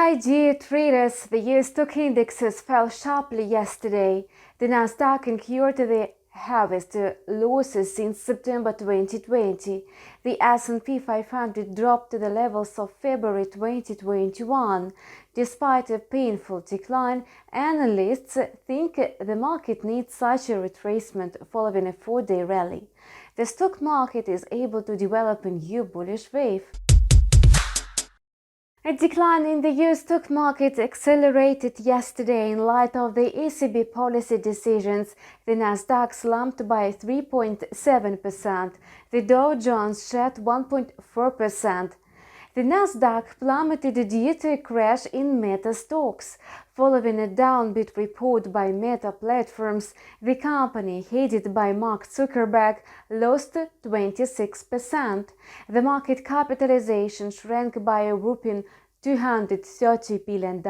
Hi dear traders, the US stock indexes fell sharply yesterday. The Nasdaq incurred the heaviest losses since September 2020. The S&P 500 dropped to the levels of February 2021. Despite a painful decline, analysts think the market needs such a retracement following a 4-day rally. The stock market is able to develop a new bullish wave. A decline in the US stock market accelerated yesterday in light of the ECB policy decisions. The Nasdaq slumped by 3.7%. The Dow Jones shed 1.4%. The Nasdaq plummeted due to a crash in Meta stocks. Following a downbeat report by Meta Platforms, the company, headed by Mark Zuckerberg, lost 26%. The market capitalization shrank by a whopping $230 billion.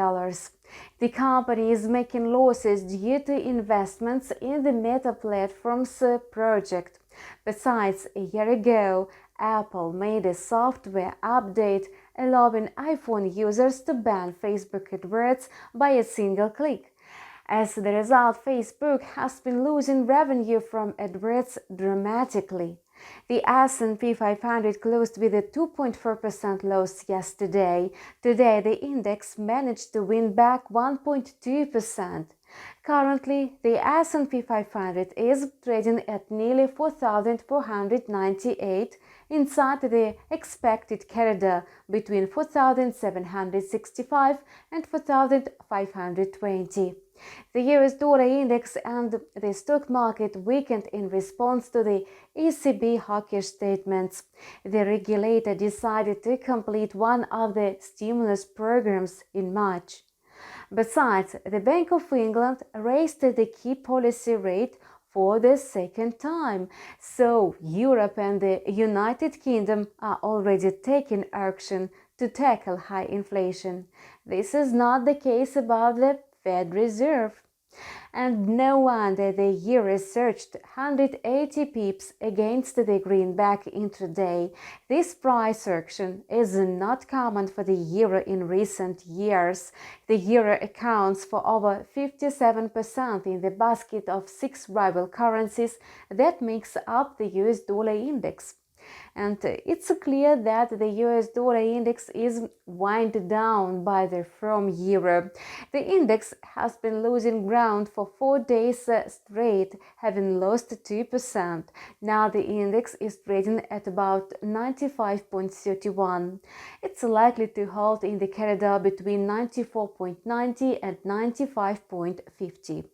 The company is making losses due to investments in the Meta Platforms project. Besides, a year ago, Apple made a software update allowing iPhone users to ban Facebook adverts by a single click. As the result, Facebook has been losing revenue from adverts dramatically. The S&P 500 closed with a 2.4% loss yesterday. Today, the index managed to win back 1.2%. Currently, the S&P 500 is trading at nearly 4,498 inside the expected corridor between 4,765 and 4,520. The US dollar index and the stock market weakened in response to the ECB hawkish statements. The regulator decided to complete one of the stimulus programs in March. Besides, the Bank of England raised the key policy rate for the second time, so Europe and the United Kingdom are already taking action to tackle high inflation. This is not the case about the Fed Reserve. And no wonder the euro surged 180 pips against the greenback intraday. This price action is not common for the euro in recent years. The euro accounts for over 57% in the basket of 6 rival currencies that makes up the US dollar index. And it's clear that the US dollar index is wound down by the firm euro. The index has been losing ground for 4 days straight, having lost 2%. Now the index is trading at about 95.31. It's likely to hold in the corridor between 94.90 and 95.50.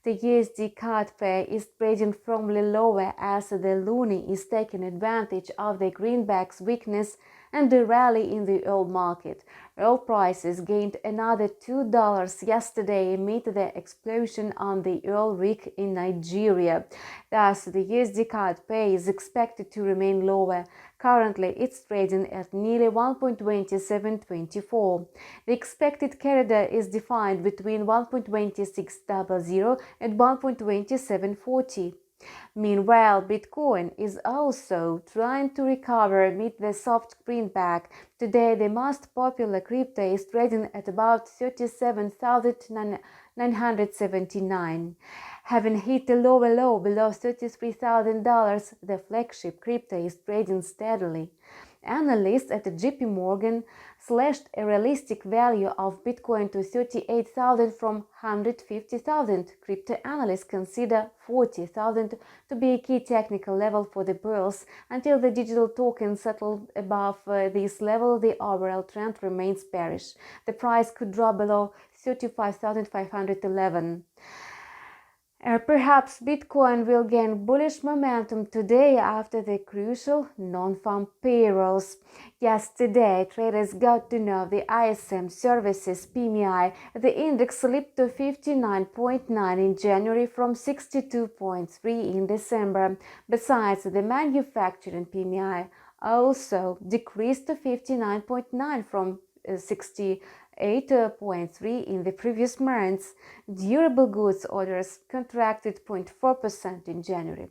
The USDCAD pair is trading firmly lower as the loonie is taking advantage of the greenback's weakness and the rally in the oil market. Oil prices gained another $2 yesterday amid the explosion on the oil rig in Nigeria. Thus, the USDCAD pair is expected to remain lower. Currently, it's trading at nearly 1.2724. The expected corridor is defined between 1.2600 and 1.2740. Meanwhile, Bitcoin is also trying to recover amid the soft greenback. Today, the most popular crypto is trading at about 37,979. Having hit a lower low below $33,000, the flagship crypto is trading steadily. Analysts at JP Morgan slashed a realistic value of Bitcoin to 38,000 from 150,000. Crypto analysts consider 40,000 to be a key technical level for the bulls. Until the digital token settled above this level, the overall trend remains bearish. The price could drop below 35,511. Perhaps Bitcoin will gain bullish momentum today after the crucial Nonfarm Payrolls. Yesterday, traders got to know the ISM Services PMI. The index slipped to 59.9 in January from 62.3 in December. Besides, the manufacturing PMI also decreased to 59.9 from 68.3 in the previous months. Durable goods orders contracted 0.4% in January.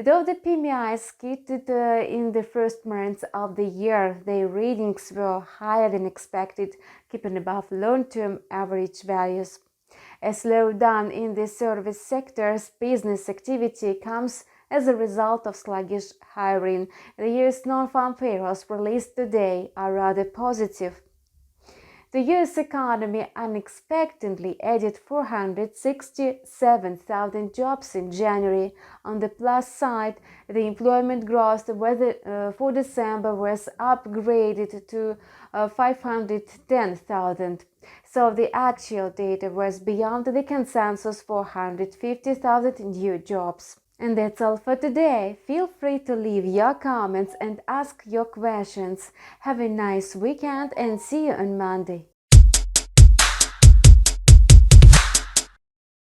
Though the PMI skidded in the first months of the year, their readings were higher than expected, keeping above long-term average values. A slowdown in the service sector's business activity comes as a result of sluggish hiring. The US non-farm payrolls released today are rather positive. The US economy unexpectedly added 467,000 jobs in January. On the plus side, the employment growth for December was upgraded to 510,000. So the actual data was beyond the consensus 450,000 new jobs. And that's all for today. Feel free to leave your comments and ask your questions. Have a nice weekend and see you on Monday.